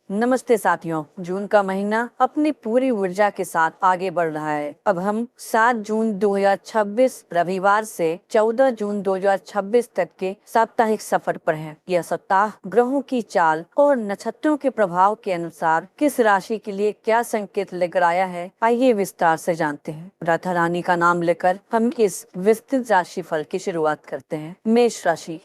नमस्ते साथियों, जून का महीना अपनी पूरी ऊर्जा के साथ आगे बढ़ रहा है। अब हम 7 जून 2026 रविवार से 14 जून 2026 तक के साप्ताहिक सफर पर हैं। यह सप्ताह ग्रहों की चाल और नक्षत्रों के प्रभाव के अनुसार किस राशि के लिए क्या संकेत लेकर आया है, आइए विस्तार से जानते हैं। राधा रानी का नाम लेकर हम इस विस्तृत राशि फल की शुरुआत करते हैं।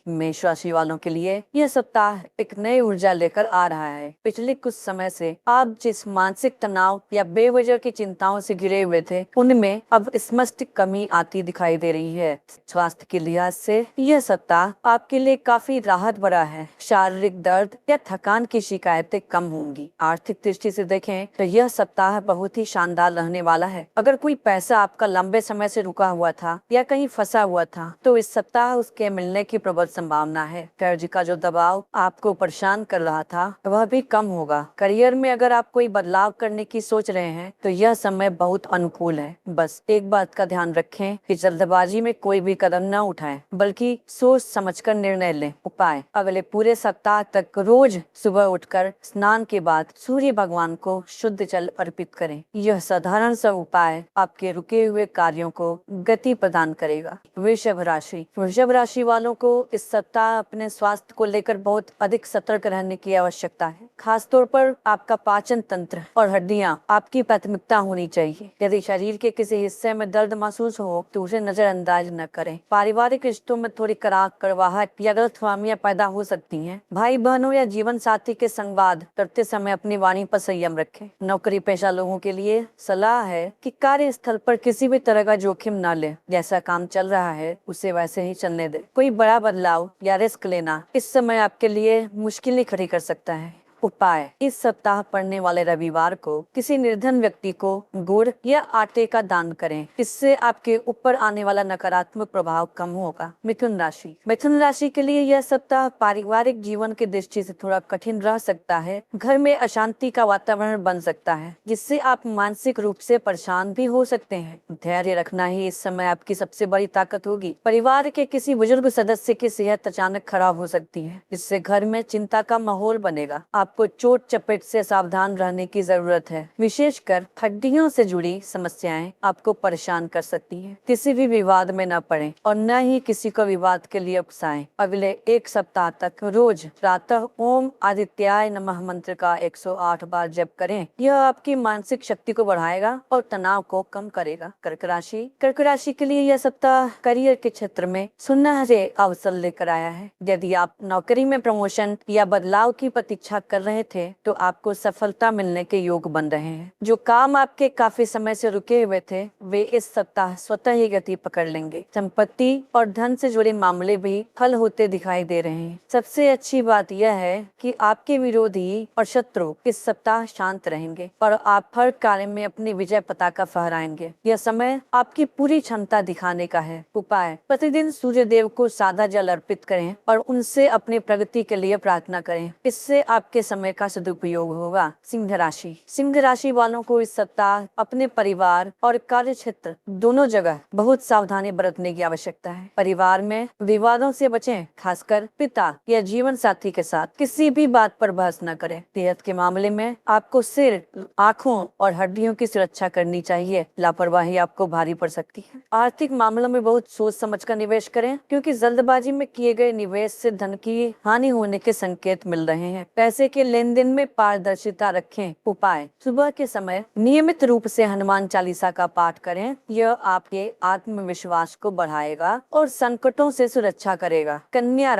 मेष राशि वालों के लिए यह सप्ताह एक नई ऊर्जा लेकर आ रहा है। पिछले कुछ समय से आप जिस मानसिक तनाव या बेवजह की चिंताओं से घिरे हुए थे, उनमें अब स्पष्ट कमी आती दिखाई दे रही है। स्वास्थ्य के लिहाज से यह सप्ताह आपके लिए काफी राहत भरा है। शारीरिक दर्द या थकान की शिकायतें कम होंगी। आर्थिक दृष्टि से देखें तो यह सप्ताह बहुत ही शानदार रहने वाला है। अगर कोई पैसा आपका लंबे समय से रुका हुआ था या कहीं फंसा हुआ था, तो इस सप्ताह उसके मिलने की प्रबल संभावना है। कर्ज का जो दबाव आपको परेशान कर रहा था, वह भी कम होगा। करियर में अगर आप कोई बदलाव करने की सोच रहे हैं, तो यह समय बहुत अनुकूल है। बस एक बात का ध्यान रखें कि जल्दबाजी में कोई भी कदम न उठाएं, बल्कि सोच समझकर निर्णय लें। उपाय: अगले पूरे सप्ताह तक रोज सुबह उठकर स्नान के बाद सूर्य भगवान को शुद्ध जल अर्पित करें। यह साधारण सा उपाय आपके रुके हुए कार्यों को गति प्रदान करेगा। वृषभ राशि वालों को इस सप्ताह अपने स्वास्थ्य को लेकर बहुत अधिक सतर्क रहने की आवश्यकता है। खासतौर पर आपका पाचन तंत्र और हड्डियां आपकी प्राथमिकता होनी चाहिए। यदि शरीर के किसी हिस्से में दर्द महसूस हो, तो उसे नजरअंदाज न करें। पारिवारिक रिश्तों में थोड़ी कड़वाहट या गलतफहमियां पैदा हो सकती हैं। भाई बहनों या जीवन साथी के संवाद करते समय अपनी वाणी पर संयम रखें। नौकरी पेशा लोगों के लिए सलाह है कि कार्यस्थल पर किसी भी तरह का जोखिम न लें। जैसा काम चल रहा है, उसे वैसे ही चलने दें। कोई बड़ा बदलाव या रिस्क लेना इस समय आपके लिए मुश्किलें खड़ी कर सकता है। उपाय: इस सप्ताह पड़ने वाले रविवार को किसी निर्धन व्यक्ति को गुड़ या आटे का दान करें। इससे आपके ऊपर आने वाला नकारात्मक प्रभाव कम होगा। मिथुन राशि के लिए यह सप्ताह पारिवारिक जीवन की दृष्टि से थोड़ा कठिन रह सकता है। घर में अशांति का वातावरण बन सकता है, जिससे आप मानसिक रूप से परेशान भी हो सकते हैं। धैर्य रखना ही इस समय आपकी सबसे बड़ी ताकत होगी। परिवार के किसी बुजुर्ग सदस्य की सेहत अचानक खराब हो सकती है, जिससे घर में चिंता का माहौल बनेगा। आपको चोट चपेट से सावधान रहने की जरूरत है। विशेषकर हड्डियों से जुड़ी समस्याएं आपको परेशान कर सकती हैं। किसी भी विवाद में न पड़ें और न ही किसी को विवाद के लिए उकसाएं। अगले एक सप्ताह तक रोज प्रातः ओम आदित्याय नमः मंत्र का 108 बार जप करें। यह आपकी मानसिक शक्ति को बढ़ाएगा और तनाव को कम करेगा। कर्क राशि के लिए यह सप्ताह करियर के क्षेत्र में सुनहरे अवसर लेकर आया है। यदि आप नौकरी में प्रमोशन या बदलाव की प्रतीक्षा कर रहे थे, तो आपको सफलता मिलने के योग बन रहे हैं। जो काम आपके काफी समय से रुके हुए थे, वे इस सप्ताह स्वतः ही गति पकड़ लेंगे। संपत्ति और धन से जुड़े मामले भी हल होते दिखाई दे रहे हैं। सबसे अच्छी बात यह है कि आपके विरोधी और शत्रु इस सप्ताह शांत रहेंगे और आप हर कार्य में अपनी विजय पताका फहराएंगे। यह समय आपकी पूरी क्षमता दिखाने का है। उपाय: प्रतिदिन सूर्य देव को सादा जल अर्पित करें और उनसे अपनी प्रगति के लिए प्रार्थना करें। इससे आपके समय का सदुपयोग होगा। सिंह राशि वालों को इस सप्ताह अपने परिवार और कार्य क्षेत्र दोनों जगह बहुत सावधानी बरतने की आवश्यकता है। परिवार में विवादों से बचें, खासकर पिता या जीवन साथी के साथ किसी भी बात पर बहस न करें। सेहत के मामले में आपको सिर, आँखों और हड्डियों की सुरक्षा करनी चाहिए। लापरवाही आपको भारी पड़ सकती है। आर्थिक मामलों में बहुत सोच समझ कर निवेश करें, क्योंकि जल्दबाजी में किए गए निवेश से धन की हानि होने के संकेत मिल रहे हैं। पैसे के लेन देन में पारदर्शिता रखें। उपाय: सुबह के समय नियमित रूप से हनुमान चालीसा का पाठ करें। यह आपके आत्मविश्वास को बढ़ाएगा और संकटों से सुरक्षा करेगा। कन्या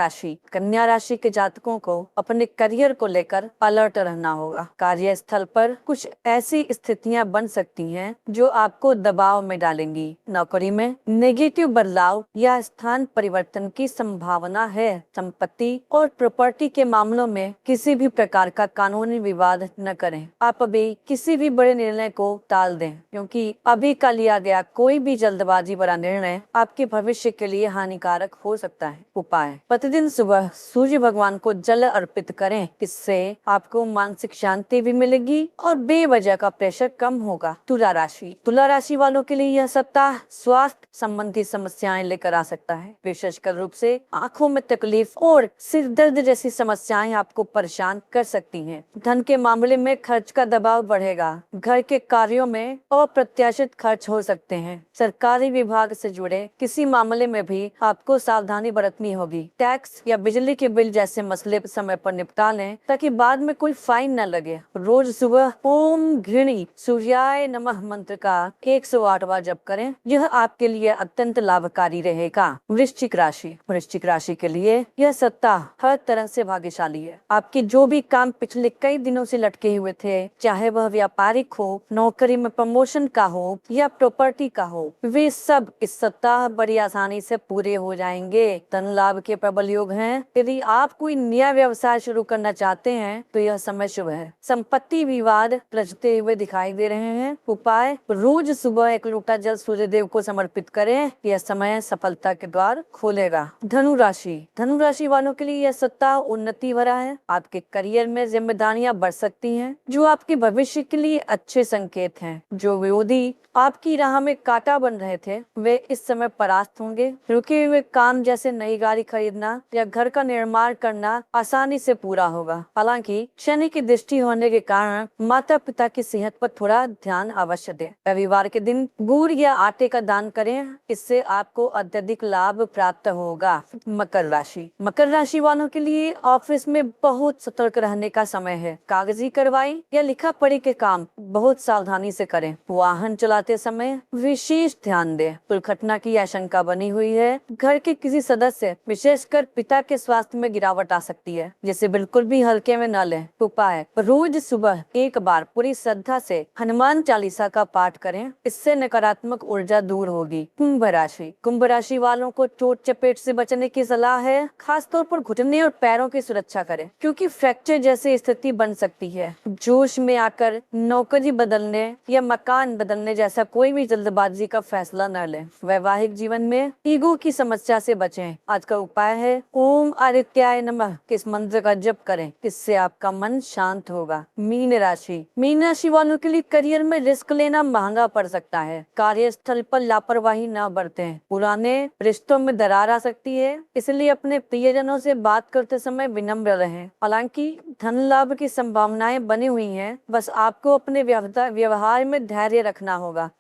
राशि के जातकों को अपने करियर को लेकर अलर्ट रहना होगा। कार्यस्थल पर कुछ ऐसी स्थितियां बन सकती हैं जो आपको दबाव में डालेंगी। नौकरी में नेगेटिव बदलाव या स्थान परिवर्तन की संभावना है। संपत्ति और प्रॉपर्टी के मामलों में किसी भी प्रकार का कानूनी विवाद न करें। आप अभी किसी भी बड़े निर्णय को टाल दें, क्योंकि अभी का लिया गया कोई भी जल्दबाजी भरा निर्णय आपके भविष्य के लिए हानिकारक हो सकता है। उपाय: प्रतिदिन सुबह सूर्य भगवान को जल अर्पित करें। इससे आपको मानसिक शांति भी मिलेगी और बेवजह का प्रेशर कम होगा। तुला राशि वालों के लिए यह सप्ताह स्वास्थ्य संबंधी समस्याएं लेकर आ सकता है। विशेषकर रूप से आँखों में तकलीफ और सिर दर्द जैसी समस्याएं आपको परेशान कर सकती हैं। धन के मामले में खर्च का दबाव बढ़ेगा। घर के कार्यों में अप्रत्याशित खर्च हो सकते हैं। सरकारी विभाग से जुड़े किसी मामले में भी आपको सावधानी बरतनी होगी। टैक्स या बिजली के बिल जैसे मसले समय पर निपटा लें ताकि बाद में कोई फाइन न लगे। रोज सुबह ओम घृणी सूर्याय नमः मंत्र का 108 बार जप करें। यह आपके लिए अत्यंत लाभकारी रहेगा। वृश्चिक राशि के लिए यह सप्ताह हर तरह से भाग्यशाली है। आपके जो भी काम पिछले कई दिनों से लटके हुए थे, चाहे वह व्यापारिक हो, नौकरी में प्रमोशन का हो या प्रॉपर्टी का हो, वे सब इस सप्ताह बड़ी आसानी से पूरे हो जाएंगे। धन लाभ के प्रबल योग हैं। यदि आप कोई नया व्यवसाय शुरू करना चाहते हैं तो यह समय शुभ है। संपत्ति विवाद रचते हुए दिखाई दे रहे हैं। उपाय, रोज सुबह 1 लोटा जल सूर्य देव को समर्पित करें। यह समय सफलता के द्वार खोलेगा। धनु राशि वालों के लिए यह सप्ताह उन्नति भरा है। आपके करियर में जिम्मेदारियां बढ़ सकती हैं, जो आपके भविष्य के लिए अच्छे संकेत हैं। जो विरोधी आपकी राह में कांटा बन रहे थे, वे इस समय परास्त होंगे। रुके हुए काम जैसे नई गाड़ी खरीदना या घर का निर्माण करना आसानी से पूरा होगा। हालांकि शनि की दृष्टि होने के कारण माता पिता की सेहत पर थोड़ा ध्यान अवश्य दें। रविवार के दिन गुड़ या आटे का दान करें, इससे आपको अत्यधिक लाभ प्राप्त होगा। मकर राशि वालों के लिए ऑफिस में बहुत सतर्क रहने का समय है। कागजी कार्रवाई या लिखा पढ़ी के काम बहुत सावधानी से करें। वाहन चलाते समय विशेष ध्यान दें। दुर्घटना की आशंका बनी हुई है। घर के किसी सदस्य, विशेषकर पिता के स्वास्थ्य में गिरावट आ सकती है, जिसे बिल्कुल भी हल्के में न लें। उपाय, रोज सुबह 1 बार पूरी श्रद्धा से हनुमान चालीसा का पाठ करें। इससे नकारात्मक ऊर्जा दूर होगी। कुंभ राशि वालों को चोट चपेट से बचने की सलाह है। खास तौर पर घुटने और पैरों की सुरक्षा करें, क्योंकि फ्रैक्चर जैसी स्थिति बन सकती है। जोश में आकर नौकरी बदलने या मकान बदलने जैसा कोई भी जल्दबाजी का फैसला न लें। वैवाहिक जीवन में ईगो की समस्या से बचें। आज का उपाय है ओम आदित्याय नमः। इस मंत्र का जप करें, इससे आपका मन शांत होगा। मीन राशि वालों के लिए करियर में रिस्क लेना महंगा पड़ सकता है। कार्यस्थल पर लापरवाही न बरतें। पुराने रिश्तों में दरार आ सकती है, इसलिए अपने प्रियजनों से बात करते समय विनम्र रहें। हालांकि धन लाभ की संभावनाएं बनी हुई हैं, बस आपको अपने व्यवहार में धैर्य रखना होगा।